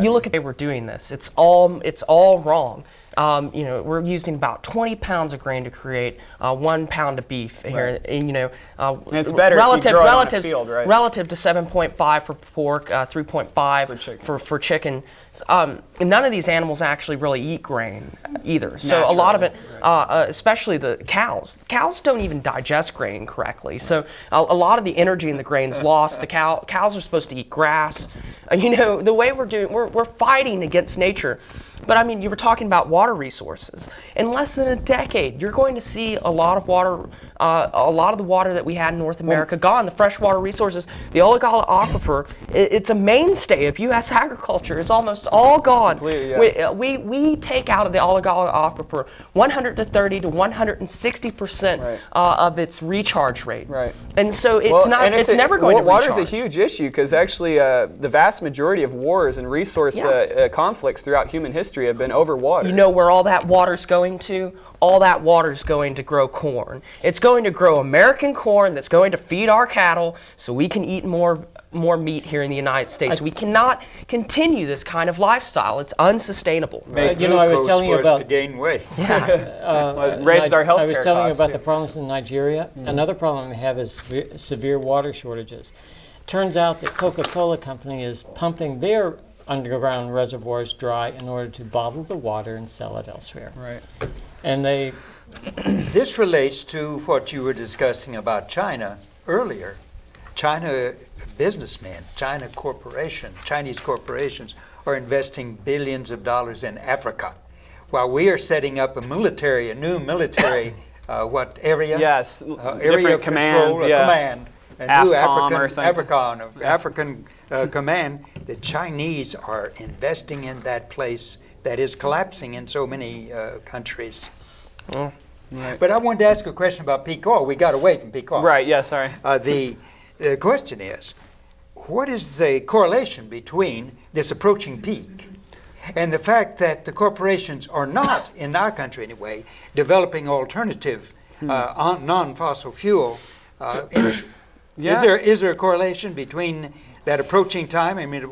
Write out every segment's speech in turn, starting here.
You look at the way we're doing this. It's all wrong. We're using about 20 pounds of grain to create 1 pound of beef here, and and it's better if you grow it on a field, right? Relative to 7.5 for pork, 3.5 for chicken. None of these animals actually really eat grain either. So a lot of it, especially the cows don't even digest grain correctly. So a lot of the energy in the grain is lost. The cows are supposed to eat grass. The way we're doing, we're fighting against nature. But I mean, you were talking about water resources. In less than a decade, you're going to see a lot of water, a lot of the water that we had in North America gone. The freshwater resources, the oligola aquifer, it's a mainstay of U.S. agriculture. It's almost all gone. We take out of the oligola aquifer 130 to 160% of its recharge rate. Right. And so it's never going to recharge. Water is a huge issue because actually the vast majority of wars and resource conflicts throughout human history have been over water. You know where all that water's going to? All that water's going to grow corn. It's going to grow American corn that's going to feed our cattle so we can eat more meat here in the United States. We cannot continue this kind of lifestyle. It's unsustainable. I was telling you about to gain weight. Raised our health care I was telling you about too. the problems in Nigeria. Another problem we have is severe water shortages. Turns out that Coca-Cola Company is pumping their underground reservoirs dry in order to bottle the water and sell it elsewhere. Right. And This relates to what you were discussing about China earlier. China businessmen, Chinese corporations are investing billions of dollars in Africa, while we are setting up a new military, area? Yes, area of commands, control, command. A new African command. The Chinese are investing in that place that is collapsing in so many countries. Right. But I wanted to ask a question about peak oil. We got away from peak oil. Right, yeah, sorry. The question is, what is the correlation between this approaching peak and the fact that the corporations are not, in our country anyway, developing alternative non-fossil fuel energy? Yeah. Is there a correlation between that approaching time? I mean,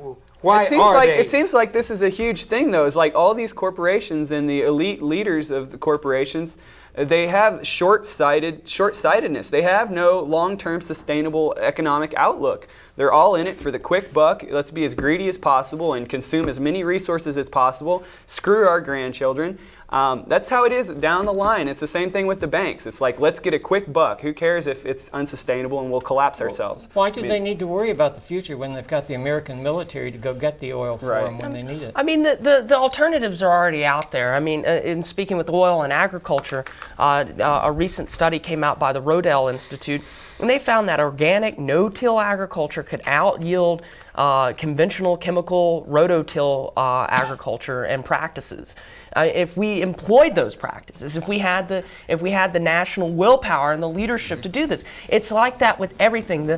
why It seems like this is a huge thing, though. It's like all these corporations and the elite leaders of the corporations, they have short-sightedness. They have no long-term sustainable economic outlook. They're all in it for the quick buck. Let's be as greedy as possible and consume as many resources as possible. Screw our grandchildren. That's how it is down the line. It's the same thing with the banks. It's like, let's get a quick buck. Who cares if it's unsustainable and we'll collapse ourselves? why do they need to worry about the future when they've got the American military to go get the oil for them when they need it? I mean, the alternatives are already out there. I mean, in speaking with oil and agriculture, a recent study came out by the Rodale Institute, and they found that organic no-till agriculture could out-yield conventional chemical rototill agriculture and practices. If we employed those practices, if we had the national willpower and the leadership to do this, it's like that with everything.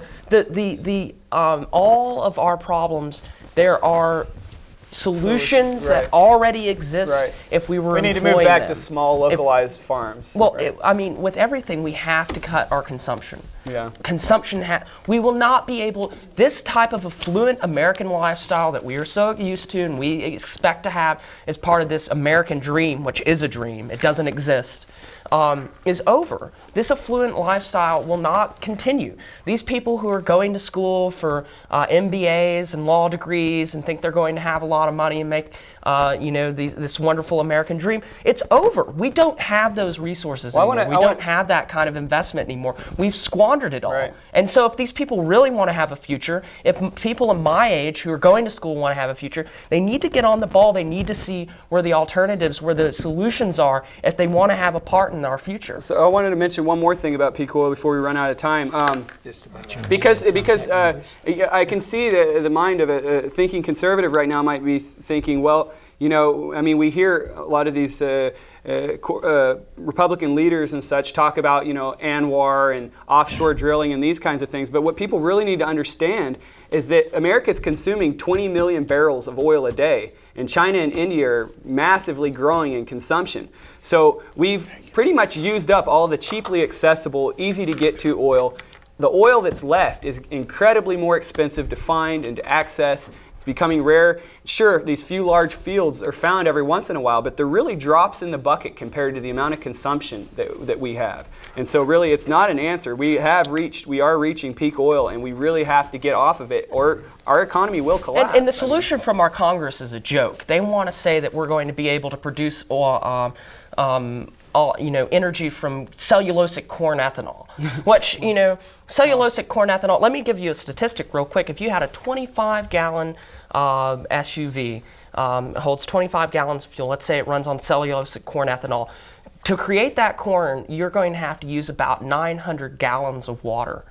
All of our problems, there are solutions that already exist if we were employing them. We need to move back to small, localized farms. Well, with everything, we have to cut our consumption. Yeah. We will not be able, this type of affluent American lifestyle that we are so used to and we expect to have as part of this American dream, which is a dream, it doesn't exist, is over. This affluent lifestyle will not continue. These people who are going to school for MBAs and law degrees and think they're going to have a lot of money and make this wonderful American dream, it's over. We don't have those resources anymore. We don't have that kind of investment anymore. We've squandered it all. Right. And so if these people really want to have a future, if people of my age who are going to school want to have a future, they need to get on the ball. They need to see where the alternatives, where the solutions are if they want to have a part in our future. So I wanted to mention one more thing about peak oil before we run out of time. Because I can see the mind of a thinking conservative right now might be thinking, well, we hear a lot of these Republican leaders and such talk about, ANWR and offshore drilling and these kinds of things. But what people really need to understand is that America is consuming 20 million barrels of oil a day, and China and India are massively growing in consumption. So we've pretty much used up all the cheaply accessible, easy to get to oil. The oil that's left is incredibly more expensive to find and to access. It's becoming rare. Sure, these few large fields are found every once in a while, but they're really drops in the bucket compared to the amount of consumption that we have. And so really it's not an answer. We are reaching peak oil, and we really have to get off of it, or our economy will collapse. And the solution from our Congress is a joke. They want to say that we're going to be able to produce energy from cellulosic corn ethanol, which, cellulosic corn ethanol, let me give you a statistic real quick. If you had a 25-gallon SUV, holds 25 gallons of fuel, let's say it runs on cellulosic corn ethanol, to create that corn, you're going to have to use about 900 gallons of water.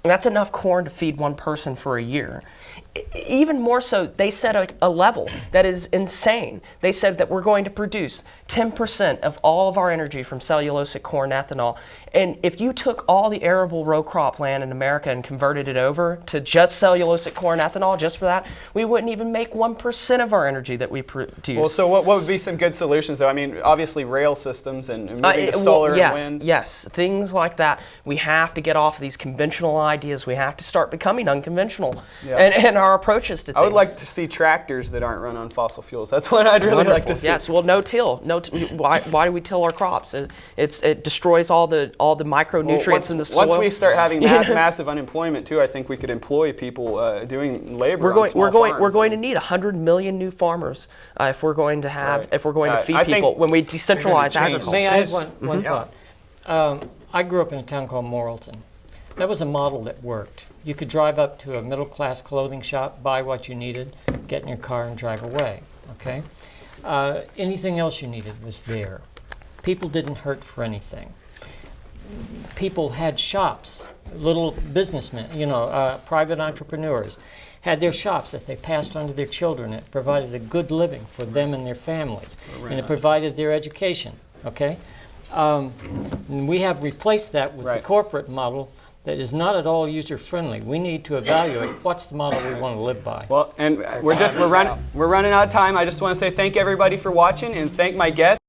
And that's enough corn to feed one person for a year. Even more so, they set a level that is insane. They said that we're going to produce 10% of all of our energy from cellulosic corn ethanol. And if you took all the arable row crop land in America and converted it over to just cellulosic corn ethanol, just for that, we wouldn't even make 1% of our energy that we produce. Well, so what would be some good solutions, though? I mean, obviously rail systems and moving to solar and wind. Yes, things like that. We have to get off of these conventional ideas. We have to start becoming unconventional and our approaches to things. I would like to see tractors that aren't run on fossil fuels. That's what I'd really like to see. Yes, well, no till. Why do we till our crops? It destroys all the micronutrients in the soil. Once we start having massive unemployment too, I think we could employ people doing labor on small farms. We're going to need 100 million new farmers if we're going to feed people when we decentralize agriculture. May I have one thought? I grew up in a town called Morrilton. That was a model that worked. You could drive up to a middle-class clothing shop, buy what you needed, get in your car and drive away, okay? Anything else you needed was there. People didn't hurt for anything. People had shops, little businessmen, private entrepreneurs, had their shops that they passed on to their children. It provided a good living for them and their families, and it provided their education, okay? And we have replaced that with the corporate model that is not at all user-friendly. We need to evaluate what's the model we want to live by. Well, and we're running out of time. I just want to say thank everybody for watching and thank my guests.